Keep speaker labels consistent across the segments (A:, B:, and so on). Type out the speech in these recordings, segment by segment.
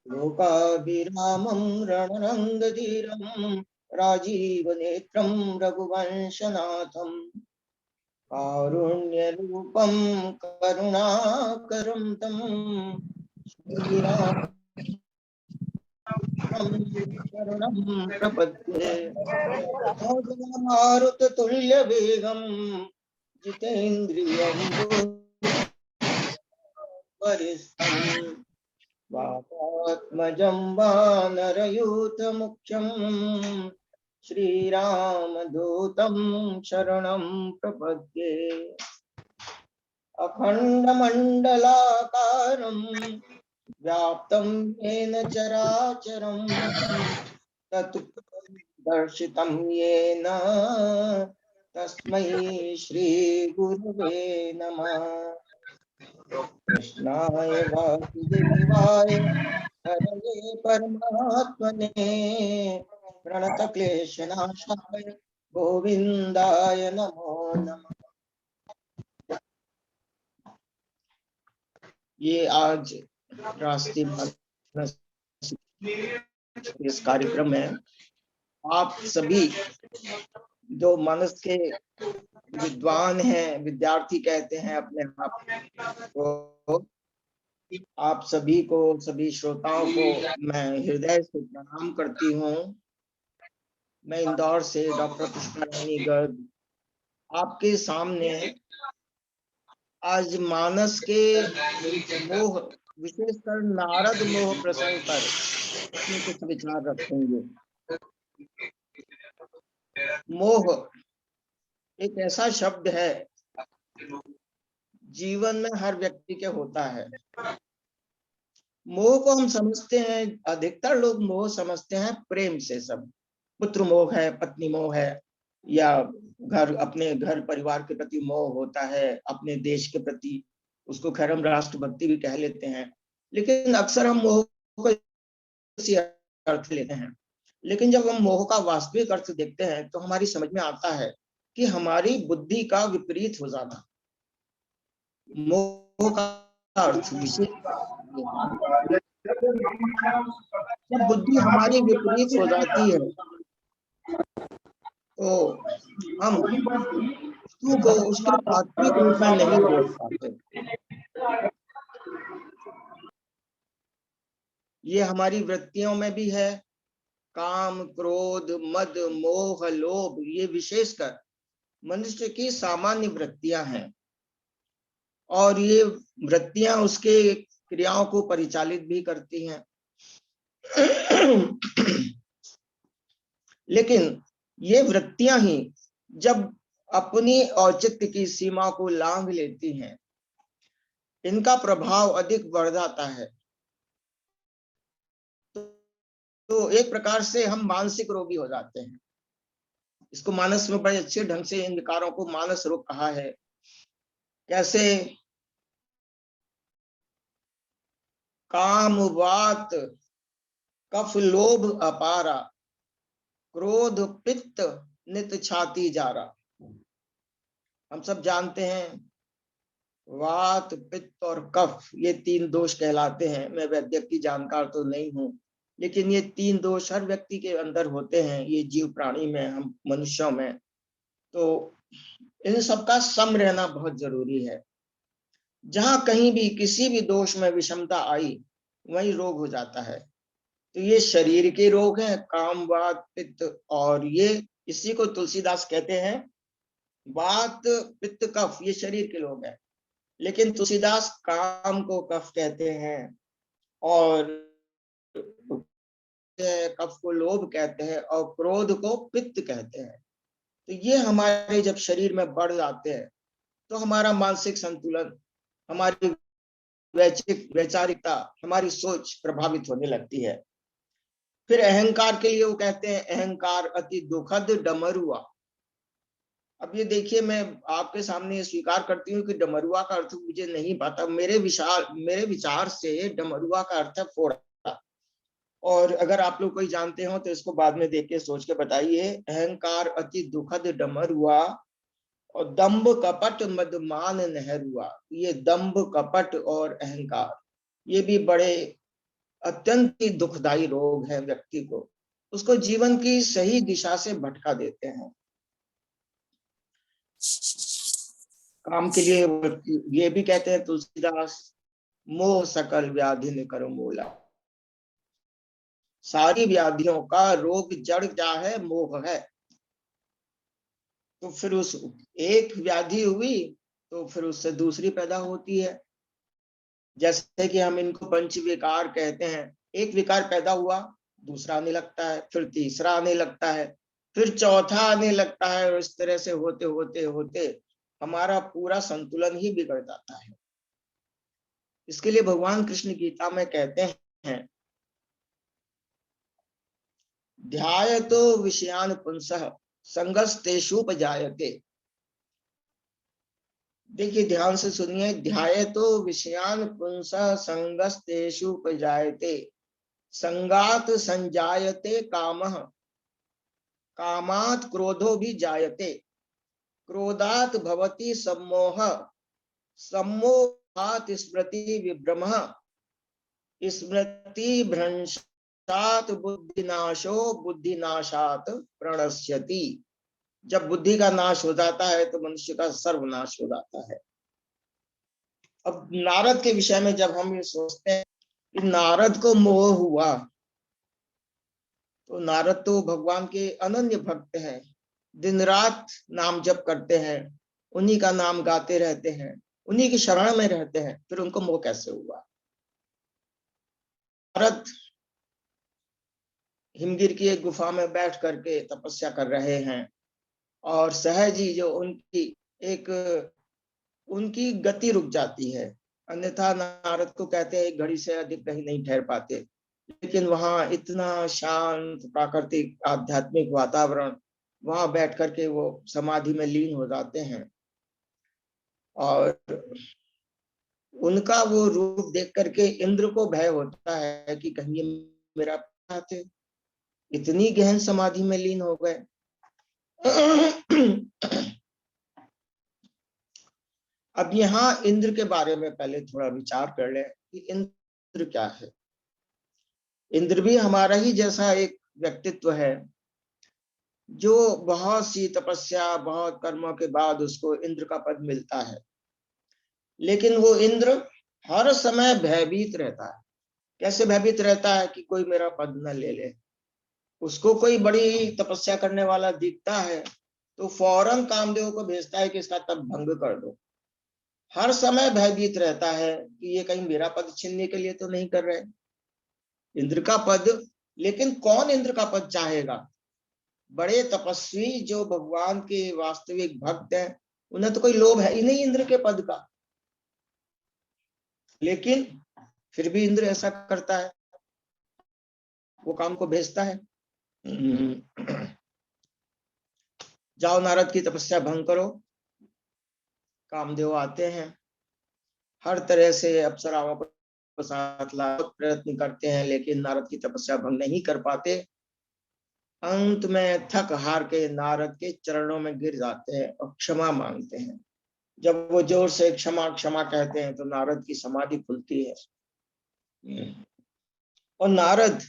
A: लोकाभिरामं रणरङ्गधीरं राजीवनेत्रं रघुवंशनाथं कारुण्यरूपं करुणाकरं तं शरणं प्रपद्ये। मारुततुल्यवेगं जितेन्द्रियं वरिष्ठं वातात्मजं वानरयूथमुख्यं श्रीरामदूतं शरणं प्रपद्ये। अखण्डमण्डलाकारं व्याप्तं येन चराचरं तत्दर्शितं येन तस्मै श्रीगुरुवे नमः। कृष्णाय वासुदेवाय हरये परमात्मने प्रणतक्लेशनाशाय गोविन्दाय नमो नमः। ये आज राष्ट्रीय इस कार्यक्रम में आप सभी जो मनस के विद्वान हैं, विद्यार्थी कहते हैं अपने आप को, आप सभी को, सभी श्रोताओं को मैं हृदय से प्रणाम करती हूँ। मैं इंदौर से डॉक्टर पुष्पारानी गर्ग आपके सामने आज मानस के मोह, विशेषकर नारद मोह प्रसंग पर अपने कुछ विचार रखेंगे। मोह एक ऐसा शब्द है, जीवन में हर व्यक्ति के होता है। मोह को हम समझते हैं, अधिकतर लोग मोह समझते हैं प्रेम से। सब पुत्र मोह है, पत्नी मोह है, या अपने घर परिवार के प्रति मोह होता है, अपने देश के प्रति, उसको खैर हम राष्ट्रभक्ति भी कह लेते हैं। लेकिन अक्सर हम मोह को इसी अर्थ लेते हैं। लेकिन जब हम मोह का वास्तविक अर्थ देखते हैं तो हमारी समझ में आता है कि हमारी बुद्धि का विपरीत हो जाना। मोह का अर्थ विशेष, जब बुद्धि हमारी विपरीत हो जाती है तो हम उसको उसके तात्विक रूप में नहीं देख पाते। ये हमारी वृत्तियों में भी है। काम, क्रोध, मद, मोह, लोभ, ये विशेषकर मनुष्य की सामान्य वृत्तियां हैं और ये वृत्तियां उसके क्रियाओं को परिचालित भी करती हैं। लेकिन ये वृत्तियां ही जब अपनी औचित्य की सीमा को लांघ लेती हैं, इनका प्रभाव अधिक बढ़ जाता है। तो एक प्रकार से हम मानसिक रोगी हो जाते हैं। इसको मानस में बड़े अच्छे ढंग से इन विकारों को मानस रोग कहा है। कैसे? काम, वात, कफ, लोभ अपारा, क्रोध, पित्त, नित छाती जारा। हम सब जानते हैं वात, पित्त और कफ ये तीन दोष कहलाते हैं। मैं वैद्य की जानकार तो नहीं हूं, लेकिन ये तीन दोष हर व्यक्ति के अंदर होते हैं, ये जीव प्राणी में, हम मनुष्यों में। तो इन सबका सम रहना बहुत जरूरी है। जहां कहीं भी किसी भी दोष में विषमता आई, वही रोग हो जाता है। तो ये शरीर के रोग हैं, काम, वात, पित्त, और ये इसी को तुलसीदास कहते हैं वात, पित्त, कफ, ये शरीर के लोग हैं। लेकिन तुलसीदास काम को कफ कहते हैं और कफ को लोभ कहते हैं और क्रोध को पित्त कहते हैं। तो ये हमारे जब शरीर में बढ़ जाते हैं तो हमारा मानसिक संतुलन, हमारी वैचारिकता, हमारी सोच प्रभावित होने लगती है। फिर अहंकार के लिए वो कहते हैं अहंकार अति दुखद डमरुआ। अब ये देखिए, मैं आपके सामने ये स्वीकार करती हूँ कि डमरुआ का अर्थ मुझे नहीं पता। मेरे विचार से डमरुआ का अर्थ है फोड़ा। और अगर आप लोग कोई जानते हो तो इसको बाद में देख के सोच के बताइए। अहंकार अति दुखद डमर हुआ और दंभ कपट मदमान नहर हुआ। ये दंभ कपट और अहंकार ये भी बड़े अत्यंत ही दुखदाई रोग है, व्यक्ति को उसको जीवन की सही दिशा से भटका देते हैं। काम के लिए ये भी कहते हैं तुलसीदास, मोह सकल व्याधि न करो मूला। सारी व्याधियों का रोग जड़ क्या है? मोह है। तो फिर उस एक व्याधि हुई तो फिर उससे दूसरी पैदा होती है। जैसे कि हम इनको पंच विकार कहते हैं। एक विकार पैदा हुआ, दूसरा आने लगता है, फिर तीसरा आने लगता है, फिर चौथा आने लगता है, और इस तरह से होते होते होते हमारा पूरा संतुलन ही बिगड़ जाता है। इसके लिए भगवान कृष्ण गीता में कहते हैं, ध्यायतो विषयान पुंसः संगस्तेषुपजायते। देखिए ध्यान से सुनिए, ध्यायतो विषयान पुंसः संगस्तेषुपजायते संगात संजायते कामः कामात् क्रोधो भी जायते क्रोधात् भवति सम्मोह सम्मोहात् स्मृति विभ्रमः स्मृति भ्रंशात् बुद्धिनाशो बुद्धिनाशात् प्रणश्यति। जब बुद्धि का नाश हो जाता है तो मनुष्य का सर्वनाश हो जाता है। अब नारद के विषय में जब हम ये सोचते हैं कि नारद को मोह हुआ, तो नारद तो भगवान के अनन्य भक्त हैं, दिन रात नाम जप करते हैं, उन्हीं का नाम गाते रहते हैं, उन्हीं की शरण में रहते हैं, फिर उनको मोह कैसे हुआ? नारद हिमगिर की एक गुफा में बैठ करके तपस्या कर रहे हैं और सहज ही जो उनकी गति रुक जाती है। अन्यथा नारद को कहते हैं एक घड़ी से अधिक कहीं नहीं ठहर पाते, लेकिन वहां इतना शांत प्राकृतिक आध्यात्मिक वातावरण, वहां बैठ करके वो समाधि में लीन हो जाते हैं और उनका वो रूप देख करके इंद्र को भय होता है कि कहीं ये मेरा थे, इतनी गहन समाधि में लीन हो गए। अब यहाँ इंद्र के बारे में पहले थोड़ा विचार कर लें कि इंद्र क्या है। इंद्र भी हमारा ही जैसा एक व्यक्तित्व है, जो बहुत सी तपस्या बहुत कर्मों के बाद उसको इंद्र का पद मिलता है, लेकिन वो इंद्र हर समय भयभीत रहता है। कैसे भयभीत रहता है? कि कोई मेरा पद न ले ले। उसको कोई बड़ी तपस्या करने वाला दिखता है तो फौरन कामदेव को भेजता है कि इसका तप भंग कर दो। हर समय भयभीत रहता है कि ये कहीं मेरा पद छीनने के लिए तो नहीं कर रहे इंद्र का पद। लेकिन कौन इंद्र का पद चाहेगा? बड़े तपस्वी जो भगवान के वास्तविक भक्त हैं, उन्हें तो कोई लोभ है ही नहीं इंद्र के पद का, लेकिन फिर भी इंद्र ऐसा करता है, वो काम को भेजता है। जाओ नारद की तपस्या भंग करो। कामदेव आते हैं, हर तरह से अप्सराओं को साथ ला प्रयत्न करते हैं, लेकिन नारद की तपस्या भंग नहीं कर पाते। अंत में थक हार के नारद के चरणों में गिर जाते हैं और क्षमा मांगते हैं। जब वो जोर से क्षमा क्षमा कहते हैं तो नारद की समाधि खुलती है और नारद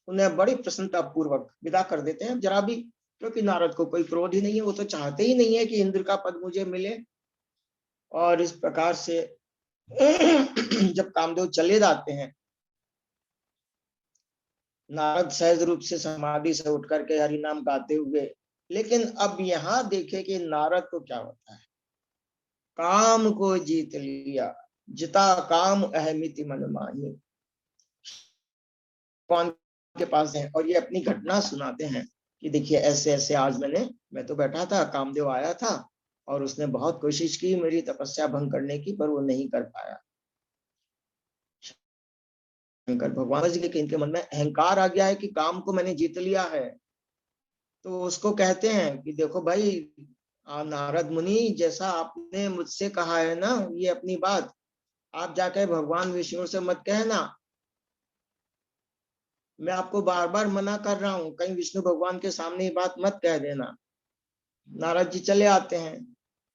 A: उन्हें बड़ी प्रसन्नता पूर्वक विदा कर देते हैं। जरा भी, क्योंकि नारद को कोई क्रोध ही नहीं है, वो तो चाहते ही नहीं है कि इंद्र का पद मुझे मिले। और इस प्रकार से जब कामदेव चले जाते हैं, नारद सहज रूप से समाधि से उठ करके हरि नाम गाते हुए। लेकिन अब यहाँ देखे कि नारद को क्या होता है। काम को जीत लिया जिता काम अहमिति मन माही, भगवान के पास है और ये अपनी घटना सुनाते हैं कि देखिए ऐसे ऐसे आज मैं तो बैठा था, कामदेव आया था और उसने बहुत कोशिश की मेरी तपस्या भंग करने की, पर वो नहीं कर पाया। शंकर भगवान जी के इनके मन में अहंकार आ गया है कि काम को मैंने जीत लिया है। तो उसको कहते हैं कि देखो भाई नारद मुनि, जैसा आपने मुझसे कहा है ना ये अपनी बात, आप जाकर भगवान विष्णु से मत कहना। मैं आपको बार बार मना कर रहा हूं, कहीं विष्णु भगवान के सामने ये बात मत कह देना। नारद जी चले आते हैं,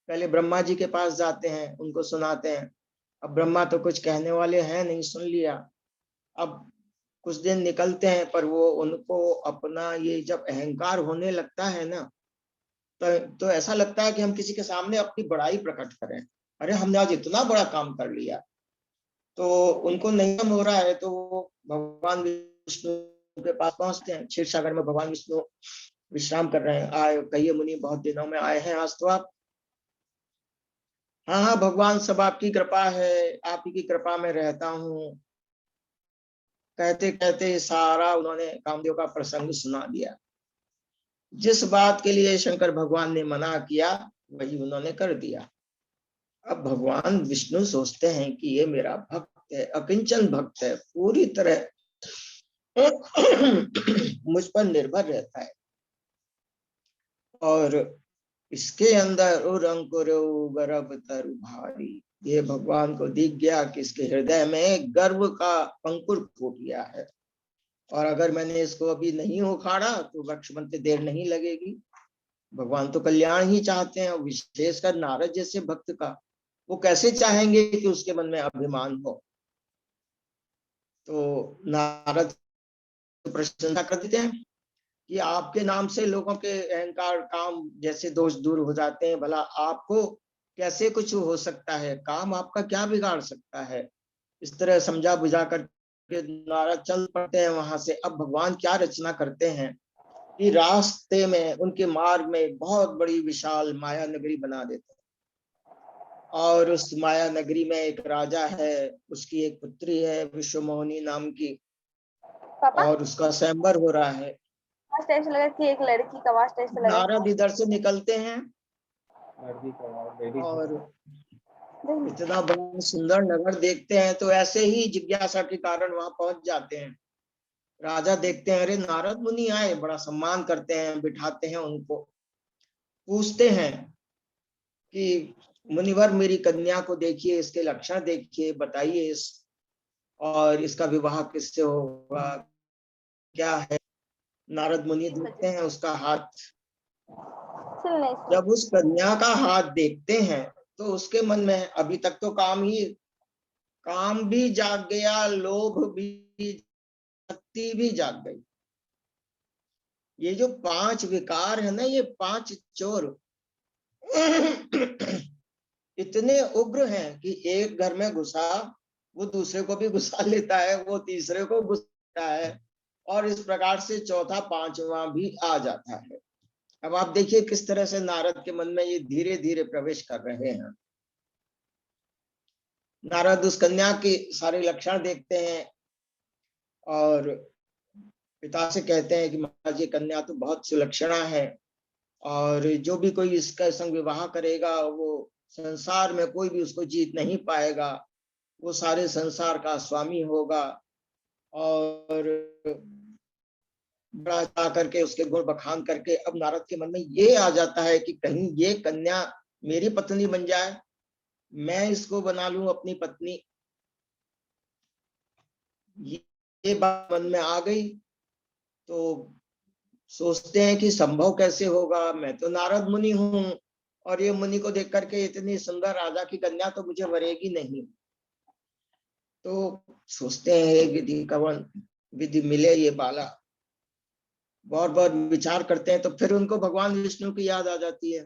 A: पहले ब्रह्मा जी के पास जाते हैं, उनको सुनाते हैं। अब ब्रह्मा तो कुछ कहने वाले हैं नहीं, सुन लिया। अब कुछ दिन निकलते हैं, पर वो उनको अपना ये जब अहंकार होने लगता है ना, तो ऐसा लगता है कि हम किसी के सामने अपनी बड़ाई प्रकट करें। अरे हमने आज इतना बड़ा काम कर लिया। तो उनको नियम हो रहा है, तो वो भगवान विष्णु के पास पहुंचते हैं। क्षीर सागर में भगवान विष्णु विश्राम कर रहे हैं। आए, कहिए मुनि, बहुत दिनों में आए हैं आज तो आप। हाँ हाँ भगवान, सब आपकी कृपा है, आप ही की कृपा में रहता हूँ। कहते कहते सारा उन्होंने कामदेव का प्रसंग सुना दिया। जिस बात के लिए शंकर भगवान ने मना किया, वही उन्होंने कर दिया। अब भगवान विष्णु सोचते हैं कि ये मेरा भक्त है, अकिंचन भक्त है, पूरी तरह मुझ पर निर्भर रहता है। और इसके अंदर गर्भ तरु भारी, ये भगवान को दिख गया कि इसके हृदय में गर्व का अंकुर फूट गया है, और अगर मैंने इसको अभी नहीं उखाड़ा तो वृक्ष बनते देर नहीं लगेगी। भगवान तो कल्याण ही चाहते हैं, विशेषकर नारद जैसे भक्त का वो कैसे चाहेंगे कि उसके मन में अभिमान हो। तो नारद प्रशंसा कर देते हैं कि आपके नाम से लोगों के अहंकार काम जैसे दोष दूर हो जाते हैं। भला आपको कैसे कुछ हो सकता है, काम आपका क्या बिगाड़ सकता है। इस तरह समझा बुझा कर नारद चल पड़ते हैं वहां से। अब भगवान क्या रचना करते हैं कि रास्ते में उनके मार्ग में बहुत बड़ी विशाल माया नगरी बना देते हैं। और उस माया नगरी में एक राजा है, उसकी एक पुत्री है विश्वमोहिनी नाम की,
B: पापा
A: और उसका स्वयंवर हो रहा है।
B: ऐसे लगा कि एक लड़की का आवाज ऐसे लगा।
A: नारद इधर से निकलते हैं और इतना बड़ा सुंदर नगर देखते हैं, तो ऐसे ही जिज्ञासा के कारण वहां पहुंच जाते हैं। राजा देखते हैं, अरे नारद मुनि आए, बड़ा सम्मान करते हैं, बिठाते हैं उनको। पूछते हैं कि मुनिवर, मेरी कन्या को देखिए, इसके लक्षण देखिए, बताइए और इसका विवाह किससे होगा, क्या है। नारद मुनि देखते हैं उसका हाथ। जब उस कन्या का हाथ देखते हैं तो उसके मन में अभी तक तो काम भी जाग गया, लोभ भी, शक्ति भी जाग गई। ये जो 5 विकार है ना, ये 5 चोर इतने उग्र हैं कि एक घर में घुसा वो दूसरे को भी घुसा लेता है, वो तीसरे को घुसता है, और इस प्रकार से चौथा पांचवा भी आ जाता है। अब आप देखिए किस तरह से नारद के मन में ये धीरे धीरे प्रवेश कर रहे हैं। नारद उस कन्या के सारे लक्षण देखते हैं और पिता से कहते हैं कि महाराज, ये कन्या तो बहुत सुलक्षणा है, और जो भी कोई इसका संग विवाह करेगा वो संसार में कोई भी उसको जीत नहीं पाएगा, वो सारे संसार का स्वामी होगा। और बड़ा चाह करके उसके गुण बखान करके अब नारद के मन में ये आ जाता है कि कहीं ये कन्या मेरी पत्नी बन जाए, मैं इसको बना लूं अपनी पत्नी। ये बात मन में आ गई तो सोचते हैं कि संभव कैसे होगा, मैं तो नारद मुनि हूं, और ये मुनि को देख करके इतनी सुंदर राजा की कन्या तो मुझे वरेगी नहीं। तो सोचते हैं विधि कवन विधि मिले ये बाला। बहुत बहुत विचार करते हैं, तो फिर उनको भगवान विष्णु की याद आ जाती है।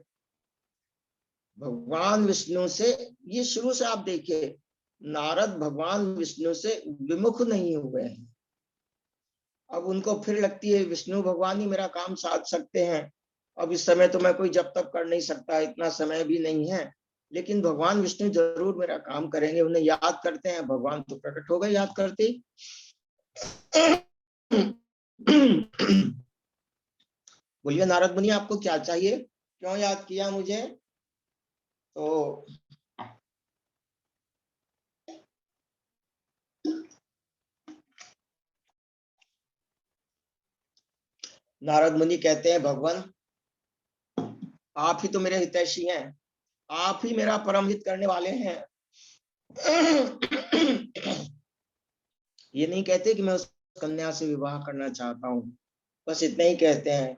A: भगवान विष्णु से ये शुरू से आप देखिए, नारद भगवान विष्णु से विमुख नहीं हुए हैं। अब उनको फिर लगती है विष्णु भगवान ही मेरा काम साध सकते हैं। अब इस समय तो मैं कोई जब तक कर नहीं सकता, इतना समय भी नहीं है, लेकिन भगवान विष्णु जरूर मेरा काम करेंगे। उन्हें याद करते हैं, भगवान तो प्रकट हो गए याद करते। बोलिए नारद मुनि, आपको क्या चाहिए, क्यों याद किया मुझे। तो नारद मुनि कहते हैं, भगवान आप ही तो मेरे हितैषी हैं, आप ही मेरा परम हित करने वाले हैं। ये नहीं कहते कि मैं कन्या से विवाह करना चाहता हूँ, बस इतना ही कहते हैं।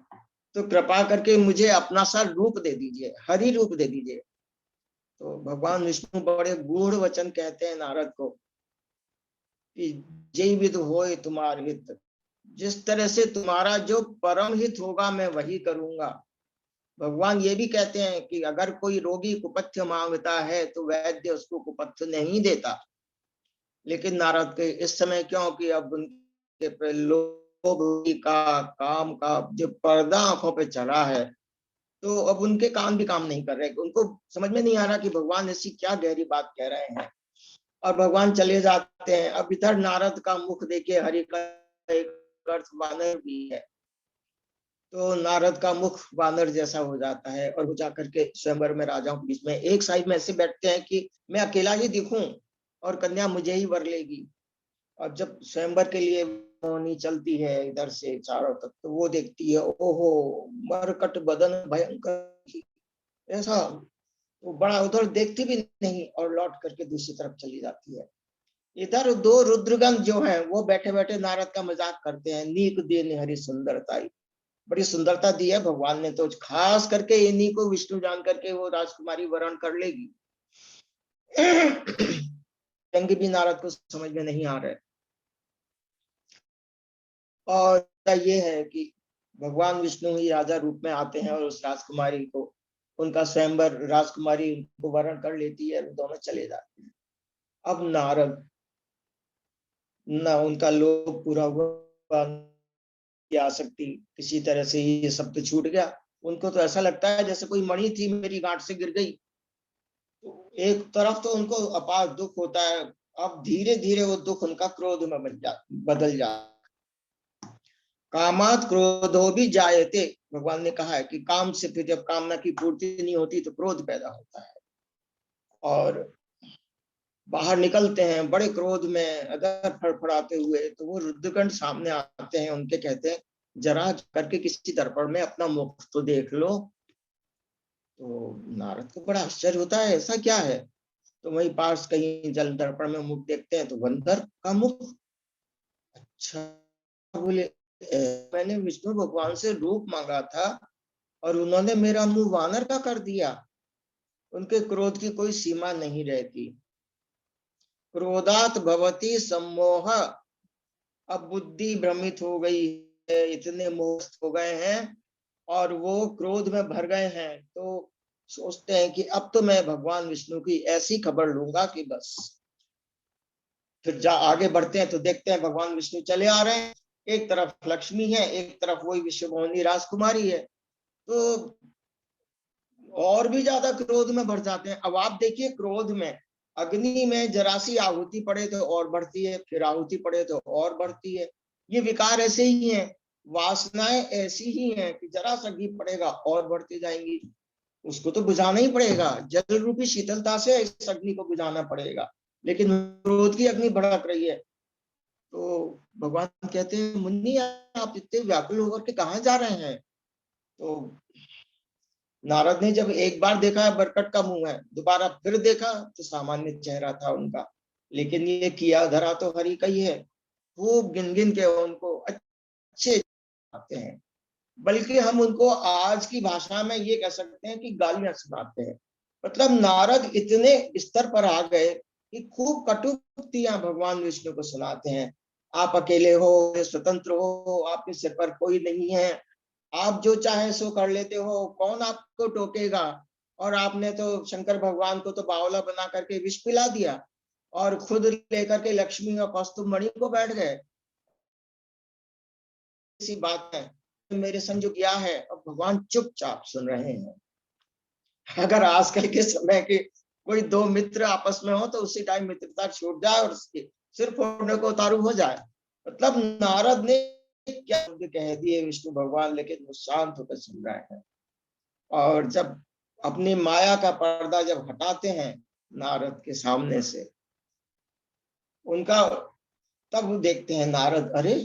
A: तो कृपा करके मुझे अपना सा रूप दे दीजिए, हरि रूप दे दीजिए। तो भगवान विष्णु बड़े गूढ़ वचन कहते हैं नारद को कि जय विद होय तुम्हार हित, जिस तरह से तुम्हारा जो परम हित होगा मैं वही करूंगा। भगवान ये भी कहते हैं कि अगर कोई रोगी कुपथ्य मांगता है तो वैद्य उसको कुपथ्य नहीं देता। लेकिन नारद के इस समय, क्योंकि अब उनके लोभ का, काम का जो पर्दा आंखों पे चढ़ा है, तो अब उनके कान भी काम नहीं कर रहे, उनको समझ में नहीं आ रहा कि भगवान ऐसी क्या गहरी बात कह रहे हैं, और भगवान चले जाते हैं। अब इधर नारद का मुख देखिए, हरि का एक अर्थ वानर भी है, तो नारद का मुख वानर जैसा हो जाता है, और हो जाकर के स्वयंवर में राजाओं के बीच में एक साइड में ऐसे बैठते हैं कि मैं अकेला ही दिखूं और कन्या मुझे ही वर लेगी। और जब स्वयंवर के लिए मोहिनी चलती है इधर से चारों तक, तो वो देखती है, ओहो मरकट बदन भयंकर, ऐसा। वो बड़ा उधर देखती भी नहीं और लौट करके दूसरी तरफ चली जाती है। इधर दो रुद्रगण जो हैं वो बैठे बैठे नारद का मजाक करते हैं, नीक देन हरि सुंदरता, बड़ी सुंदरता दी है भगवान ने, तो खास करके इन्हीं को विष्णु जान करके वो राजकुमारी वरण कर लेगी। व्यंग्य भी नारद को समझ में नहीं आ रहे। और ये है कि भगवान विष्णु ही राजा रूप में आते हैं और उस राजकुमारी को, उनका स्वयंवर राजकुमारी उनको वरण कर लेती है, दोनों चले जाते हैं। अब नारद न उनका लोभ पूरा हुआ, आसक्ति किसी तरह से ये सब तो छूट गया। उनको तो ऐसा लगता है जैसे कोई मणि थी मेरी गांठ से गिर गई। तो एक तरफ तो उनको अपार दुख होता है, अब धीरे धीरे वो दुख उनका क्रोध में बदल जाता। कामात क्रोधो भी जायते, भगवान ने कहा है कि काम से फिर जब कामना की पूर्ति नहीं होती तो क्रोध पैदा होता है, और बाहर निकलते हैं बड़े क्रोध में अगर फड़फड़ाते हुए, तो वो रुद्रगण सामने आते हैं, उनके कहते हैं जरा करके किसी दर्पण में अपना मुख तो देख लो। तो नारद को बड़ा आश्चर्य होता है, ऐसा क्या है। तो वही पास कहीं जल दर्पण में मुख देखते हैं तो बंदर का मुख। अच्छा, बोले मैंने विष्णु भगवान से रूप मांगा था और उन्होंने मेरा मुंह वानर का कर दिया। उनके क्रोध की कोई सीमा नहीं रहती। क्रोधात भवती सम्मोह, अब बुद्धि भ्रमित हो गई है, इतने मोहित हो गए हैं और वो क्रोध में भर गए हैं, तो सोचते हैं कि अब तो मैं भगवान विष्णु की ऐसी खबर लूंगा कि बस। फिर आगे बढ़ते हैं तो देखते हैं भगवान विष्णु चले आ रहे हैं, एक तरफ लक्ष्मी है, एक तरफ वही विश्वमोहिनी राजकुमारी है, तो और भी ज्यादा क्रोध में भर जाते हैं। अब आप देखिए, क्रोध में अग्नि में जरा सी आहुति पड़े तो और बढ़ती है, फिर आहुति पड़े तो और बढ़ती है। ये विकार ऐसे ही हैं, वासनाएं ऐसी ही हैं कि जरा सा घी पड़ेगा और बढ़ती जाएंगी। उसको तो बुझाना ही पड़ेगा, जल रूपी शीतलता से इस अग्नि को बुझाना पड़ेगा, लेकिन क्रोध की अग्नि भड़क रही है। तो भगवान कहते हैं मुन्नी आप इतने व्याकुल होकर के कहाँ जा रहे हैं। तो नारद ने जब एक बार देखा है बरकट का मुंह है, दोबारा फिर देखा तो सामान्य चेहरा था उनका, लेकिन ये किया धरा तो हरि का ही है। खूब गिन गिन के उनको अच्छे आते हैं, बल्कि हम उनको आज की भाषा में ये कह सकते हैं कि गालियां सुनाते हैं। मतलब नारद इतने स्तर पर आ गए कि खूब कटुक्तियां भगवान विष्णु को सुनाते हैं। आप अकेले हो, स्वतंत्र हो, आपके सिर पर कोई नहीं है, आप जो चाहे सो कर लेते हो, कौन आपको टोकेगा। और आपने तो शंकर भगवान को तो बावला बना करके विष पिला दिया और खुद लेकर के लक्ष्मी और कौस्तुभ मणि को बैठ गए। इसी बात है मेरे संग जो किया है, अब भगवान चुपचाप सुन रहे हैं। अगर आजकल के समय के कोई दो मित्र आपस में हो तो उसी टाइम मित्रता छूट जाए और सिर फोड़ने को उतारू हो जाए। मतलब नारद ने क्या कह दिए विष्णु भगवान, लेकिन वो शांत होकर सुन रहे हैं। और जब अपनी माया का पर्दा जब हटाते हैं नारद के सामने से, उनका तब वो देखते हैं नारद, अरे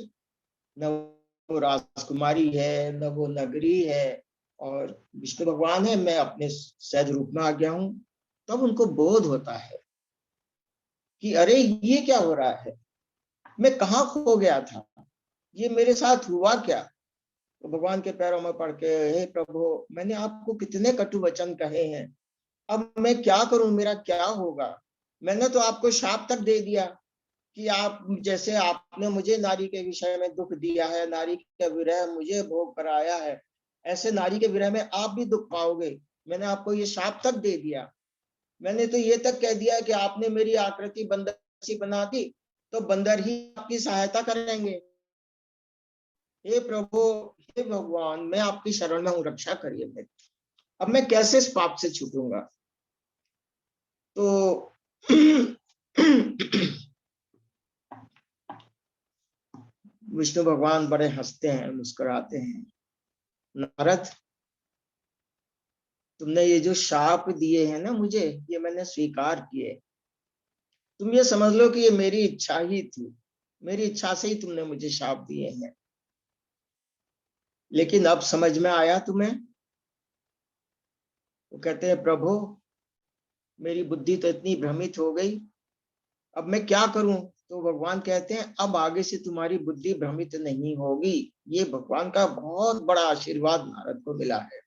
A: न वो राजकुमारी है न वो नगरी है, और विष्णु भगवान है, मैं अपने सहज रूप में आ गया हूं। तब उनको बोध होता है कि अरे ये क्या हो रहा है। मैं कहाँ खो गया था, ये मेरे साथ हुआ क्या। तो भगवान के पैरों में पड़ के, हे प्रभु, मैंने आपको कितने कटु वचन कहे हैं, अब मैं क्या करूं, मेरा क्या होगा। मैंने तो आपको शाप तक दे दिया कि आप, जैसे आपने मुझे नारी के विषय में दुख दिया है, नारी का विरह मुझे भोग कराया है, ऐसे नारी के विरह में आप भी दुख पाओगे। मैंने आपको ये शाप तक दे दिया। मैंने तो ये तक कह दिया कि आपने मेरी आकृति बंदर सी बना दी, तो बंदर ही आपकी सहायता करेंगे। हे प्रभु, हे भगवान, मैं आपकी शरण में हूँ, रक्षा करिए मेरी। अब मैं कैसे इस पाप से छूटूंगा। तो विष्णु भगवान बड़े हंसते हैं, मुस्कुराते हैं, नारद, तुमने ये जो शाप दिए हैं ना मुझे, ये मैंने स्वीकार किए। तुम ये समझ लो कि ये मेरी इच्छा ही थी, मेरी इच्छा से ही तुमने मुझे शाप दिए हैं। लेकिन अब समझ में आया तुम्हें। वो कहते हैं, प्रभु, मेरी बुद्धि तो इतनी भ्रमित हो गई, अब मैं क्या करूं। तो भगवान कहते हैं, अब आगे से तुम्हारी बुद्धि भ्रमित नहीं होगी। ये भगवान का बहुत बड़ा आशीर्वाद नारद को मिला है।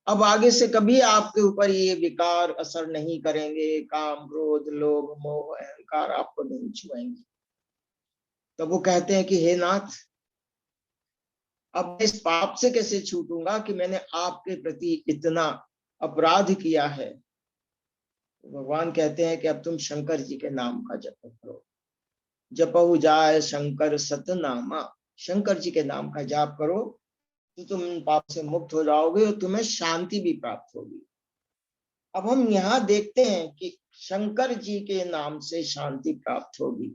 A: अब आगे से कभी आपके ऊपर ये विकार असर नहीं करेंगे, काम, क्रोध, लोभ, मोह, अहंकार आपको नहीं छुएंगे। तब वो कहते हैं कि हे नाथ, अब इस पाप से कैसे छूटूंगा कि मैंने आपके प्रति इतना अपराध किया है। भगवान कहते हैं कि अब तुम शंकर जी के नाम का जप करो। जपहु जाय शंकर सतनामा, शंकर जी के नाम का जाप करो तो तुम पाप से मुक्त हो जाओगे और तुम्हें शांति भी प्राप्त होगी। अब हम यहाँ देखते हैं कि शंकर जी के नाम से शांति प्राप्त होगी।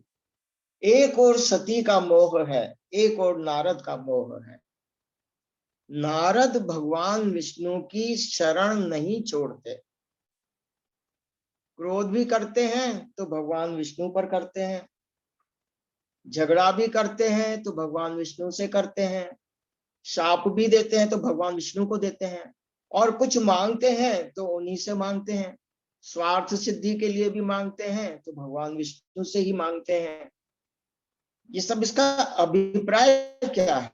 A: एक और सती का मोह है, एक और नारद का मोह है। नारद भगवान विष्णु की शरण नहीं छोड़ते। क्रोध भी करते हैं तो भगवान विष्णु पर करते हैं, झगड़ा भी करते हैं तो भगवान विष्णु से करते हैं, शाप भी देते हैं तो भगवान विष्णु को देते हैं, और कुछ मांगते हैं तो उन्हीं से मांगते हैं। स्वार्थ सिद्धि के लिए भी मांगते हैं तो भगवान विष्णु से ही मांगते हैं। ये सब इसका अभिप्राय क्या है।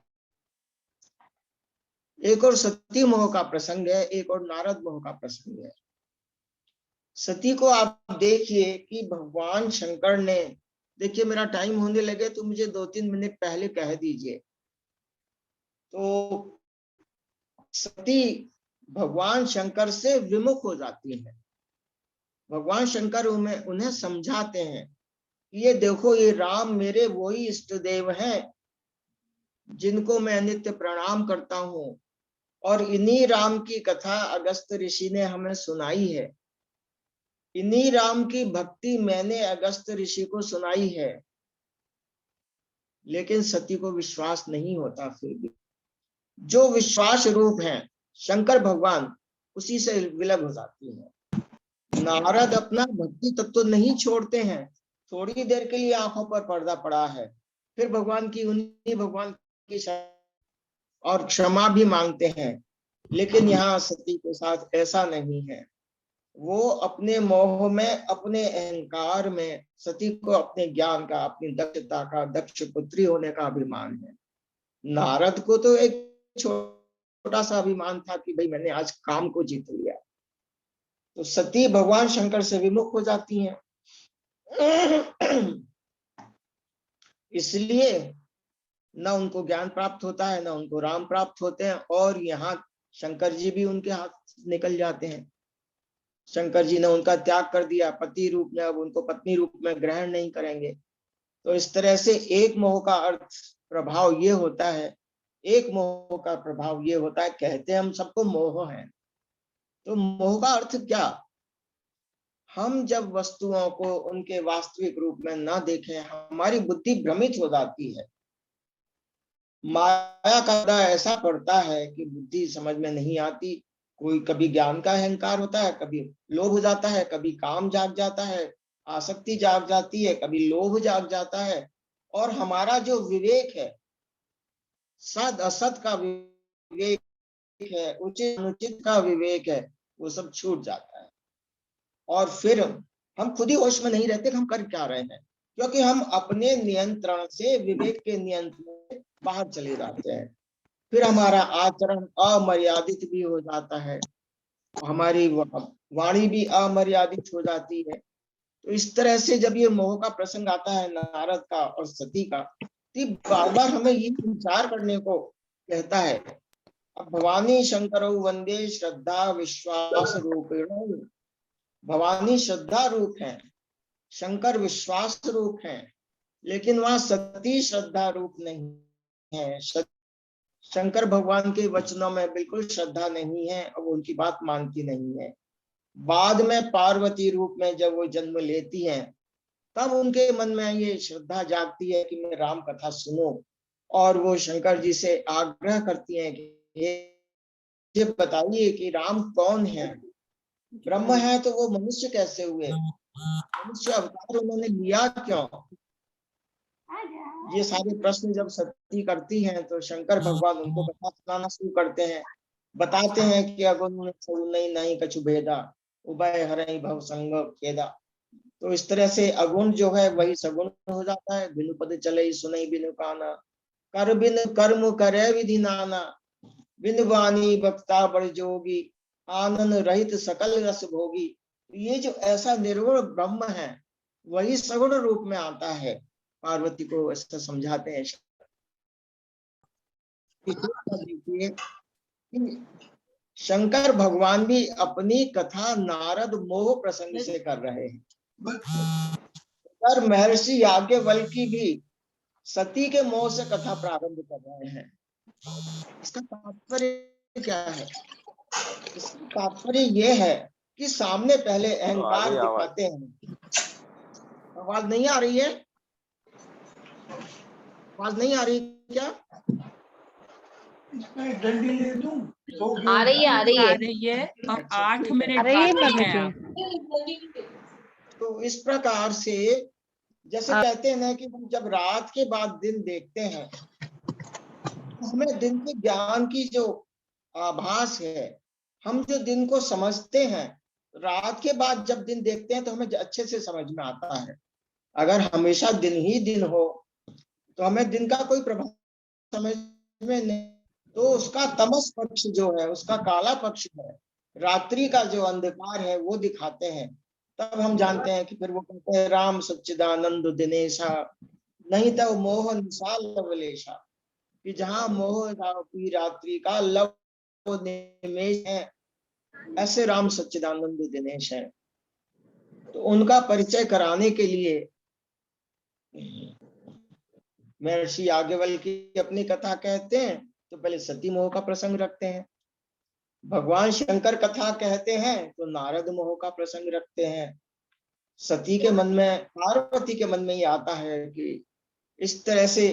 A: एक और सती मोह का प्रसंग है, एक और नारद मोह का प्रसंग है। सती को आप देखिए कि भगवान शंकर ने, देखिए मेरा टाइम होने लगे तो मुझे 2-3 मिनट पहले कह दीजिए। तो सती भगवान शंकर से विमुख हो जाती है। भगवान शंकर उन्हें समझाते हैं, ये देखो, ये राम मेरे वही इष्ट देव हैं जिनको मैं नित्य प्रणाम करता हूँ, और इन्हीं राम की कथा अगस्त ऋषि ने हमें सुनाई है। इन्हीं राम की भक्ति मैंने अगस्त ऋषि को सुनाई है। लेकिन सती को विश्वास नहीं होता। फिर भी जो विश्वास रूप है शंकर भगवान, उसी से विलग हो जाती है। नारद अपना भक्ति तत्व तो नहीं छोड़ते हैं। थोड़ी देर के लिए आंखों पर पर्दा पड़ा है, फिर भगवान की और क्षमा भी मांगते हैं। लेकिन यहाँ सती के साथ ऐसा नहीं है। वो अपने मोह में, अपने अहंकार में, सती को अपने ज्ञान का, अपनी दक्षता का, दक्ष पुत्री होने का अभिमान है। नारद को तो एक छोटा सा अभिमान था कि भाई मैंने आज काम को जीत लिया। तो सती भगवान शंकर से विमुख हो जाती हैं। इसलिए न उनको ज्ञान प्राप्त होता है, न उनको राम प्राप्त होते हैं, और यहाँ शंकर जी भी उनके हाथ निकल जाते हैं। शंकर जी ने उनका त्याग कर दिया पति रूप में, अब उनको पत्नी रूप में ग्रहण नहीं करेंगे। तो इस तरह से एक मोह का अर्थ, प्रभाव ये होता है, एक मोह का प्रभाव ये होता है, कहते हैं हम सबको मोह है। तो मोह का अर्थ क्या। हम जब वस्तुओं को उनके वास्तविक रूप में ना देखें, हमारी बुद्धि भ्रमित हो जाती है। माया का ऐसा पड़ता है कि बुद्धि समझ में नहीं आती। कोई कभी ज्ञान का अहंकार होता है, कभी लोभ हो जाता है, कभी काम जाग जाता है, आसक्ति जाग जाती है, कभी लोभ जाग जाता है, और हमारा जो विवेक है, सद असत का विवेक है, उचित अनुचित का विवेक है, वो सब छूट जाता है। और फिर हम खुद ही होश में नहीं रहते कि हम कर क्या रहे हैं। क्योंकि हम अपने नियंत्रण से विवेक के नियंत्रण से बाहर चले जाते हैं, फिर हमारा आचरण अमर्यादित भी हो जाता है, हमारी वाणी भी अमर्यादित हो जाती है। तो इस तरह से जब ये मोह का प्रसंग आता है नारद का और सती का, तो बार बार हमें ये विचार करने को कहता है। अब भवानी शंकर वंदे श्रद्धा विश्वास रूपेण, भवानी श्रद्धा रूप है, शंकर विश्वास रूप है, लेकिन वहां सती श्रद्धा रूप नहीं है। शंकर भगवान के वचनों में बिल्कुल श्रद्धा नहीं है और वो उनकी बात मानती नहीं है। बाद में पार्वती रूप में जब वो जन्म लेती हैं, तब उनके मन में ये श्रद्धा जागती है कि मैं राम कथा सुनो, और वो शंकर जी से आग्रह करती हैं कि ये बताइए कि राम कौन है, ब्रह्म है तो वो मनुष्य कैसे हुए, मनुष्य अवतार उन्होंने लिया क्यों। ये सारे प्रश्न जब सती करती हैं तो शंकर भगवान उनको कथा सुनाना शुरू करते हैं, बताते हैं कि अगुण नहीं नहीं कछु भेदा, उभय हरहि भव संग खेदा। तो इस तरह से अगुण जो है वही सगुण हो जाता है। बिनु पद चले सुनई बिनु काना, कर बिन कर्म करे विधि नाना, बिन वाणी वक्ता बड़ जोगी, आनंद रहित सकल रस भोगी। ये जो ऐसा निर्गुण ब्रह्म है वही सगुण रूप में आता है, पार्वती को ऐसा समझाते हैं। देखिए शंकर भगवान भी अपनी कथा नारद मोह प्रसंग से कर रहे हैं, और महर्षि याज्ञवल्क्य भी सती के मोह से कथा प्रारंभ कर रहे हैं। इसका तात्पर्य क्या है? इसका तात्पर्य यह है कि सामने पहले अहंकार दिखाते हैं। आवाज नहीं आ रही है? आवाज नहीं आ रही क्या?
C: डंडी ले दूं?
B: आ रही है
D: आ रही है। अब
A: अच्छा,
D: 8
A: ठीक है।
D: मिनट
B: अरे ये
D: बाकी
B: मम्मी
D: है।
A: तो इस प्रकार से जैसे कहते हैं ना कि हम जब रात के बाद दिन देखते हैं तो हमें दिन के ज्ञान की जो आभास है, हम जो दिन को समझते हैं, रात के बाद जब दिन देखते हैं तो हमें अच्छे से समझ में आता है। अगर हमेशा दिन ही दिन हो तो हमें दिन का कोई प्रभाव समझ में नहीं, तो उसका तमस पक्ष जो है, उसका काला पक्ष है, रात्रि का जो अंधकार है वो दिखाते हैं। तब हम जानते हैं कि फिर वो कहते हैं राम सच्चिदानंद दिनेशा, नहीं तो मोह निशा लवलेशा, कि जहाँ मोह की रात्रि का लव निमेश है, ऐसे राम सच्चिदानंद दिनेश है। तो उनका परिचय कराने के लिए महर्षि याज्ञवल्क्य अपनी कथा कहते हैं तो पहले सती मोह का प्रसंग रखते हैं, भगवान शंकर कथा कहते हैं तो नारद मोह का प्रसंग रखते हैं। सती के मन में, पार्वती के मन में ये आता है कि इस तरह से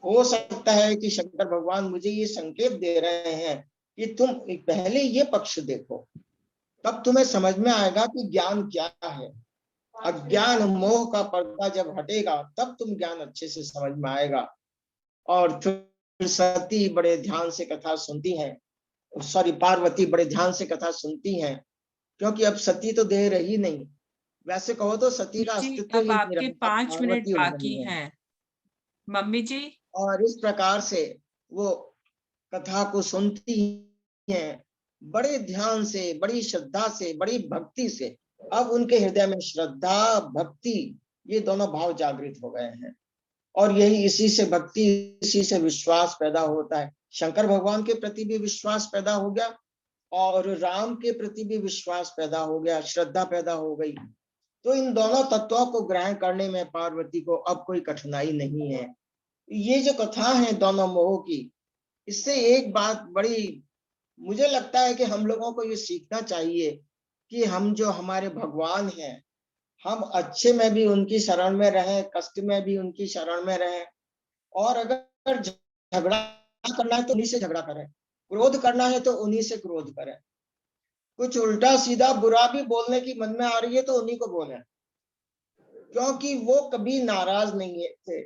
A: हो सकता है कि शंकर भगवान मुझे ये संकेत दे रहे हैं कि तुम पहले ये पक्ष देखो, तब तुम्हें समझ में आएगा कि ज्ञान क्या है। अज्ञान मोह का पर्दा जब हटेगा तब तुम ज्ञान अच्छे से समझ में आएगा। और फिर सती बड़े ध्यान से कथा सुनती हैं, सॉरी पार्वती बड़े ध्यान से कथा सुनती हैं, क्योंकि अब सती तो देह रही नहीं। वैसे कहो तो सती का
D: जी,
A: अस्तित्व
D: अब
A: ही नहीं
D: आपके
A: रहा,
D: 5 मिनट
A: पार्वती
D: बाकी
A: उभरी है।
D: हैं मम्मी जी।
A: और इस प्रकार से वो कथा को सुनती हैं बड़े ध्यान से, बड़ी श्रद्धा से, बड़ी भक्ति से। अब उनके हृदय में श्रद्धा भक्ति ये दोनों भाव जागृत हो गए हैं, और यही इसी से भक्ति, इसी से विश्वास पैदा होता है। शंकर भगवान के प्रति भी विश्वास पैदा हो गया और राम के प्रति भी विश्वास पैदा हो गया, श्रद्धा पैदा हो गई। तो इन दोनों तत्वों को ग्रहण करने में पार्वती को अब कोई कठिनाई नहीं है। ये जो कथा है दोनों मोह की, इससे एक बात बड़ी मुझे लगता है कि हम लोगों को ये सीखना चाहिए कि हम जो हमारे भगवान हैं, हम अच्छे में भी उनकी शरण में रहें, कष्ट में भी उनकी शरण में रहें। और अगर झगड़ा करना है तो उन्हीं से झगड़ा करें, क्रोध करना है तो उन्हीं से क्रोध करें, कुछ उल्टा सीधा बुरा भी बोलने की मन में आ रही है तो उन्हीं को बोले, क्योंकि वो कभी नाराज नहीं है थे।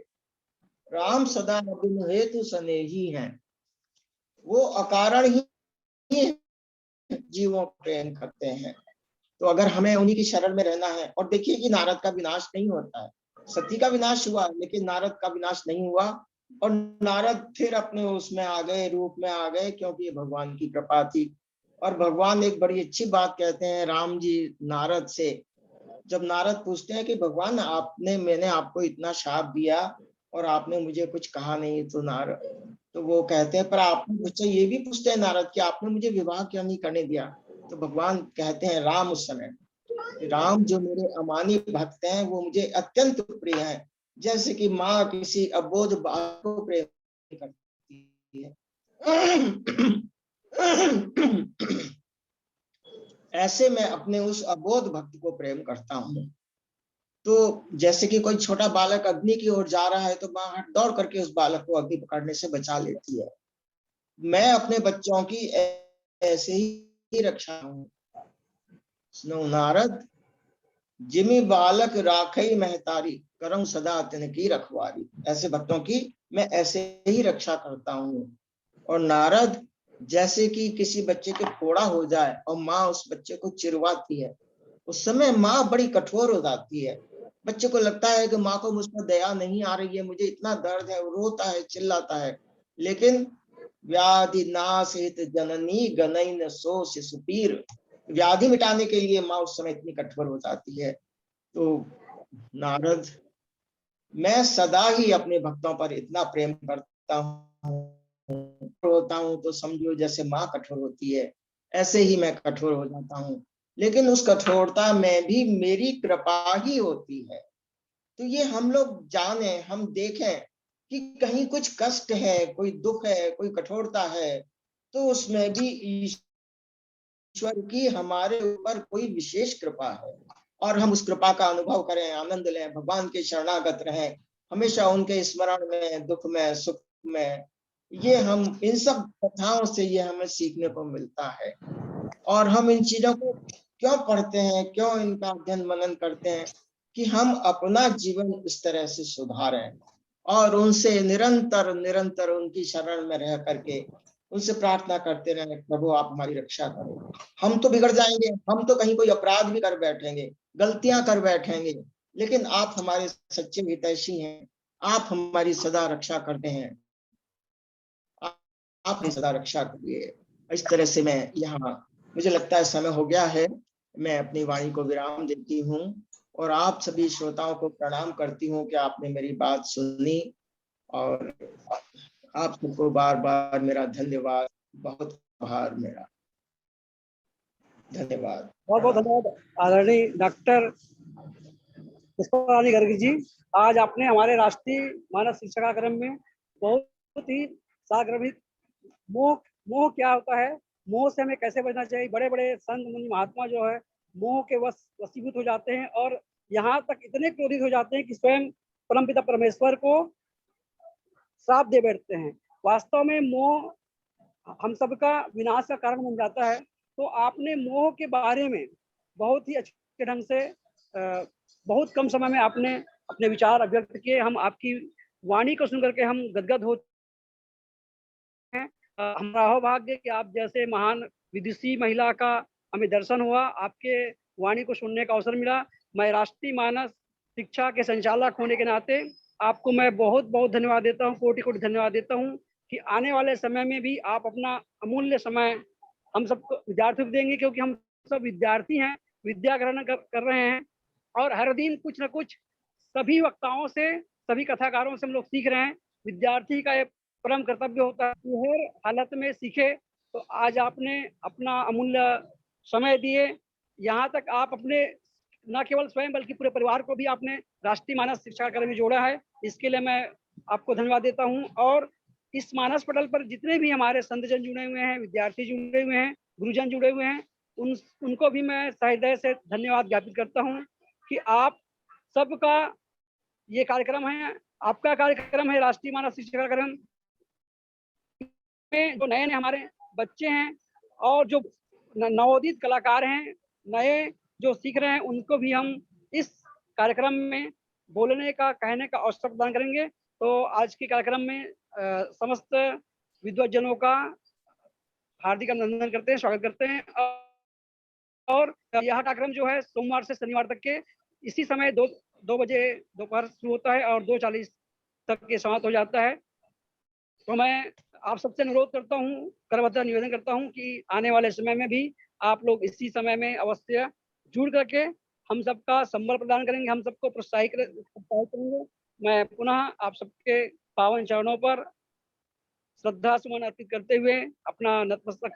A: राम सदा बिनु हेतु स्नेही हैं, वो अकारण ही जीवों को प्रेम करते हैं। तो अगर हमें उन्हीं की शरण में रहना है, और देखिए कि नारद का विनाश नहीं होता है, सती का विनाश हुआ, लेकिन नारद का विनाश नहीं हुआ। और नारद फिर अपने उसमें आ गए, रूप में आ गए, क्योंकि ये भगवान की कृपा थी। और भगवान एक बड़ी अच्छी बात कहते हैं राम जी नारद से। जब नारद पूछते हैं कि भगवान मैंने आपको इतना शाप दिया और आपने मुझे कुछ कहा नहीं, तो वो कहते हैं पर आपने मुझसे ये भी पूछते हैं नारद कि आपने मुझे विवाह क्यों नहीं करने दिया। तो भगवान कहते हैं राम उस समय, राम जो मेरे अमानी भक्त हैं वो मुझे अत्यंत प्रिय हैं, जैसे कि माँ किसी अबोध बालक को प्रेम करती है। ऐसे मैं अपने उस अबोध भक्त को प्रेम करता हूँ। तो जैसे कि कोई छोटा बालक अग्नि की ओर जा रहा है तो माँ हट दौड़ करके उस बालक को अग्नि पकड़ने से बचा लेती है। मैं अपने बच्चों की ऐसे ही रक्षा हूँ। सुनो नारद, जिमी बालक राखई महतारी, करम सदा तिनकी रखवारी। ऐसे भक्तों की मैं ऐसे ही रक्षा करता हूँ। और नारद, जैसे कि किसी बच्चे के फोड़ा हो जाए और माँ उस बच्चे को चिरवाती है, उस समय माँ बड़ी कठोर हो जाती है। बच्चे को लगता है कि माँ को मुझ पर दया नहीं आ रही है, मुझे इतना दर्द है, वो रोता है, चिल्लाता है। लेकिन व्याधि नाश हित जननी गनई सो शिशुपीर, व्याधि मिटाने के लिए माँ उस समय इतनी कठोर हो जाती है। तो नारद, मैं सदा ही अपने भक्तों पर इतना प्रेम करता हूँ तो समझो जैसे माँ कठोर होती है, ऐसे ही मैं कठोर हो जाता हूँ। लेकिन उस कठोरता में भी मेरी कृपा ही होती है। तो ये हम लोग जाने, हम देखें कि कहीं कुछ कष्ट है, कोई दुख है, कोई कठोरता है, तो उसमें भी ईश्वर की हमारे ऊपर कोई विशेष कृपा है। और हम उस कृपा का अनुभव करें, आनंद लें, भगवान के शरणागत रहें, हमेशा उनके स्मरण में, दुख में, सुख में। ये हम इन सब कथाओं से ये हमें सीखने को मिलता है। और हम इन चीजों को क्यों पढ़ते हैं, क्यों इनका अध्ययन मनन करते हैं, कि हम अपना जीवन इस तरह से सुधारें और उनसे निरंतर निरंतर उनकी शरण में रह करके उनसे प्रार्थना करते रहे, प्रभु आप हमारी रक्षा करो। हम तो बिगड़ जाएंगे, हम तो कहीं कोई अपराध भी कर बैठेंगे, गलतियां कर बैठेंगे, लेकिन आप हमारे सच्चे हितैषी हैं, आप हमारी सदा रक्षा करते हैं, आप हमारी सदा रक्षा करिए। इस तरह से मैं यहाँ, मुझे लगता है समय हो गया है, मैं अपनी वाणी को विराम देती हूँ और आप सभी श्रोताओं को प्रणाम करती हूँ कि आपने मेरी बात सुनी। और आप सबको बार बार मेरा धन्यवाद, बहुत आभार मेरा, धन्यवाद।
C: बहुत बहुत धन्यवाद आदरणीय डॉक्टर पुष्परानी गर्ग जी। आज आपने हमारे राष्ट्रीय मानव शिक्षा कार्यक्रम में बहुत ही साग्रहित मोह मोह क्या होता है, मोह से हमें कैसे बचना चाहिए। बड़े बड़े संत मुनि महात्मा जो है मोह के वशीभूत हो जाते हैं और यहाँ तक इतने क्रोधित हो जाते हैं कि स्वयं परमपिता परमेश्वर को श्राप दे बैठते हैं। वास्तव में मोह हम सबका विनाश का कारण बन जाता है। तो आपने मोह के बारे में बहुत ही अच्छे ढंग से बहुत कम समय में आपने अपने विचार अभिव्यक्त किए। हम आपकी वाणी को सुनकर के हम गदगद हो हैं। हमारा अहोभाग्य कि आप जैसे महान विदुषी महिला का हमें दर्शन हुआ, आपके वाणी को सुनने का अवसर मिला। मैं राष्ट्रीय मानव शिक्षा के संचालक होने के नाते आपको मैं बहुत बहुत धन्यवाद देता हूँ, कोटि कोटि धन्यवाद देता हूँ कि आने वाले समय में भी आप अपना अमूल्य समय हम सबको विद्यार्थियों को देंगे, क्योंकि हम सब विद्यार्थी हैं, विद्या ग्रहण कर रहे हैं और हर दिन कुछ न कुछ सभी वक्ताओं से, सभी कथाकारों से हम लोग सीख रहे हैं। विद्यार्थी का एक परम कर्तव्य होता है कि हर हालत में सीखे। तो आज आपने अपना अमूल्य समय दिए, यहाँ तक आप अपने न केवल स्वयं बल्कि पूरे परिवार को भी आपने राष्ट्रीय मानव शिक्षा कार्यक्रम में जोड़ा है। इसके लिए मैं आपको धन्यवाद देता हूँ। और इस मानस पटल पर जितने भी हमारे संतजन जुड़े हुए हैं, विद्यार्थी जुड़े हुए हैं, गुरुजन जुड़े हुए हैं, उनको भी मैं हृदय से धन्यवाद ज्ञापित करता हूँ कि आप सबका ये कार्यक्रम है, आपका कार्यक्रम है राष्ट्रीय मानव शिक्षा कार्यक्रम में जो नए नए हमारे बच्चे हैं और जो नवोदित कलाकार हैं, नए जो सीख रहे हैं, उनको भी हम इस कार्यक्रम में बोलने का, कहने का अवसर प्रदान करेंगे। तो आज के कार्यक्रम में समस्त विद्वज्जनों का हार्दिक अभिनंदन करते हैं, स्वागत करते हैं। और यह कार्यक्रम जो है सोमवार से शनिवार तक के इसी समय 2 बजे दोपहर शुरू होता है और 2:40 तक के समाप्त हो जाता है। तो मैं आप सबसे अनुरोध करता हूँ, करबद्ध निवेदन करता हूँ कि आने वाले समय में भी आप लोग इसी समय में अवश्य जुड़ करके हम सबका संबल प्रदान करेंगे, हम सबको प्रोत्साहित करेंगे। मैं पुनः आप सबके पावन चरणों पर श्रद्धा सुमन अर्पित करते हुए अपना नतमस्तक